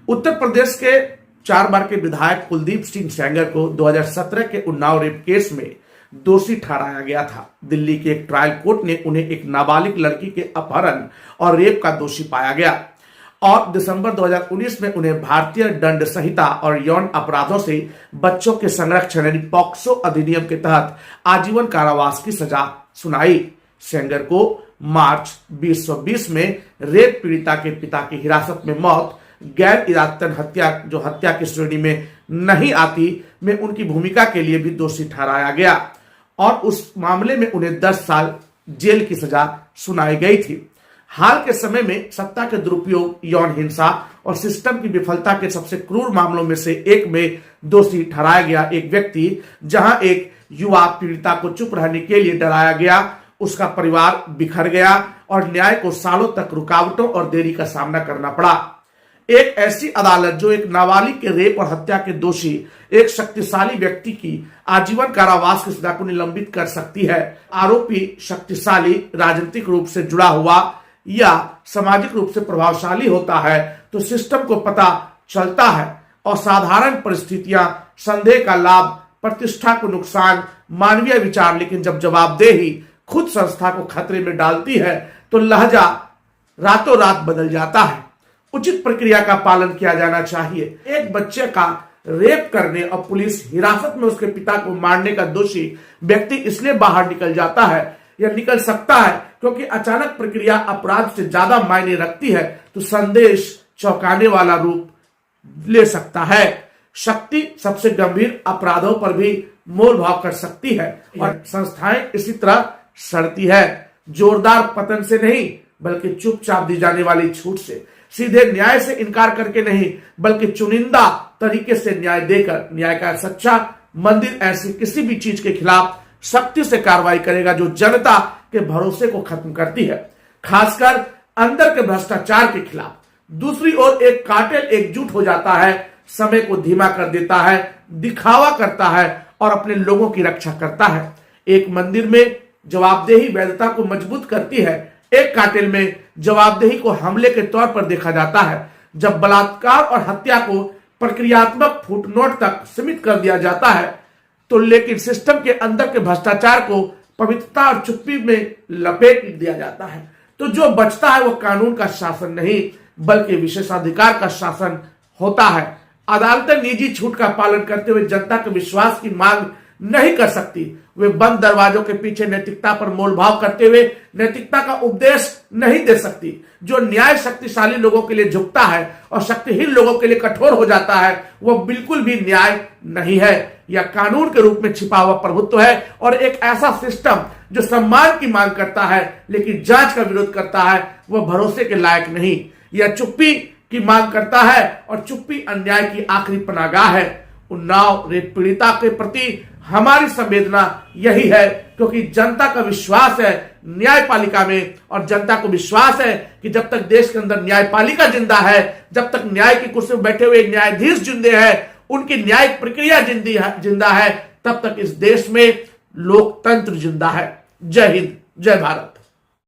उत्तर प्रदेश के 4 बार के विधायक कुलदीप सिंह सेंगर को 2017 के उन्नाव रेप केस में दोषी ठहराया गया था। दिल्ली के एक ट्रायल कोर्ट ने उन्हें एक नाबालिग लड़की के अपहरण और रेप का दोषी पाया गया और दिसंबर 2019 में उन्हें भारतीय दंड संहिता और यौन अपराधों से बच्चों के संरक्षण यानी पॉक्सो अधिनियम के तहत आजीवन कारावास की सजा सुनाई। सेंगर को मार्च 2020 में रेप पीड़िता के पिता की हिरासत में मौत, गैर इरादतन हत्या जो हत्या की श्रेणी में नहीं आती, में उनकी भूमिका के लिए भी दोषी ठहराया गया और उस मामले में उन्हें 10 साल जेल की सजा सुनाई गई थी। हाल के समय में सत्ता के दुरुपयोग, यौन हिंसा और सिस्टम की विफलता के सबसे क्रूर मामलों में से एक में दोषी ठहराया गया एक व्यक्ति, जहां एक युवा पीड़िता को चुप रहने के लिए डराया गया, उसका परिवार बिखर गया और न्याय को सालों तक रुकावटों और देरी का सामना करना पड़ा। एक ऐसी अदालत जो एक नाबालिग के रेप और हत्या के दोषी एक शक्तिशाली व्यक्ति की आजीवन कारावास की सजा को निलंबित कर सकती है। आरोपी शक्तिशाली, राजनीतिक रूप से जुड़ा हुआ या सामाजिक रूप से प्रभावशाली होता है तो सिस्टम को पता चलता है और साधारण परिस्थितियां, संदेह का लाभ, प्रतिष्ठा को नुकसान, मानवीय विचार, लेकिन जब जवाबदेही खुद संस्था को खतरे में डालती है तो लहजा रातों रात बदल जाता है। उचित प्रक्रिया का पालन किया जाना चाहिए। एक बच्चे का रेप करने और पुलिस हिरासत में उसके पिता को मारने का दोषी व्यक्ति इसलिए बाहर निकल जाता है या निकल सकता है क्योंकि अचानक प्रक्रिया अपराध से ज्यादा मायने रखती है तो संदेश चौंकाने वाला रूप ले सकता है। शक्ति सबसे गंभीर अपराधों पर भी मोल भाव कर सकती है और संस्थाएं इसी तरह सड़ती है, जोरदार पतन से नहीं बल्कि चुपचाप दी जाने वाली छूट से, सीधे न्याय से इनकार करके नहीं बल्कि चुनिंदा तरीके से न्याय देकर। न्याय का सच्चा मंदिर ऐसी किसी भी चीज के खिलाफ सख्ती से कार्रवाई करेगा जो जनता के भरोसे को खत्म करती है, खासकर अंदर के भ्रष्टाचार के खिलाफ। दूसरी ओर एक कार्टेल एकजुट हो जाता है, समय को धीमा कर देता है, दिखावा करता है और अपने लोगों की रक्षा करता है। एक मंदिर में जवाबदेही वैधता को मजबूत करती है, एक कार्टेल में जवाबदेही को हमले के तौर पर देखा जाता है। जब बलात्कार और हत्या को प्रक्रियात्मक फुटनोट तक सीमित कर दिया जाता है तो लेकिन सिस्टम के अंदर के भ्रष्टाचार को पवित्रता और चुप्पी में लपेट दिया जाता है। तो जो बचता है वो कानून का शासन नहीं बल्कि विशेषाधिकार का शासन होता है। अदालतें निजी छूट का पालन करते हुए जनता के विश्वास की मांग नहीं कर सकती। वे बंद दरवाजों के पीछे नैतिकता पर मोलभाव करते हुए नैतिकता का उपदेश नहीं दे सकती। जो न्याय शक्तिशाली लोगों के लिए झुकता है और शक्तिहीन लोगों के लिए कठोर हो जाता है वह बिल्कुल भी न्याय नहीं है। यह कानून के रूप में छिपा हुआ प्रभुत्व है और एक ऐसा सिस्टम जो सम्मान की मांग करता है लेकिन जांच का विरोध करता है वह भरोसे के लायक नहीं। यह चुप्पी की मांग करता है और चुप्पी अन्याय की आखिरी पनाहगाह है। उन्नाव रेप पीड़िता के प्रति हमारी संवेदना यही है क्योंकि जनता का विश्वास है न्यायपालिका में और जनता को विश्वास है कि जब तक देश के अंदर न्यायपालिका जिंदा है, जब तक न्याय की कुर्सी में बैठे हुए न्यायाधीश जिंदे हैं, उनकी न्यायिक प्रक्रिया जिंदा है, तब तक इस देश में लोकतंत्र जिंदा है। जय हिंद, जय भारत।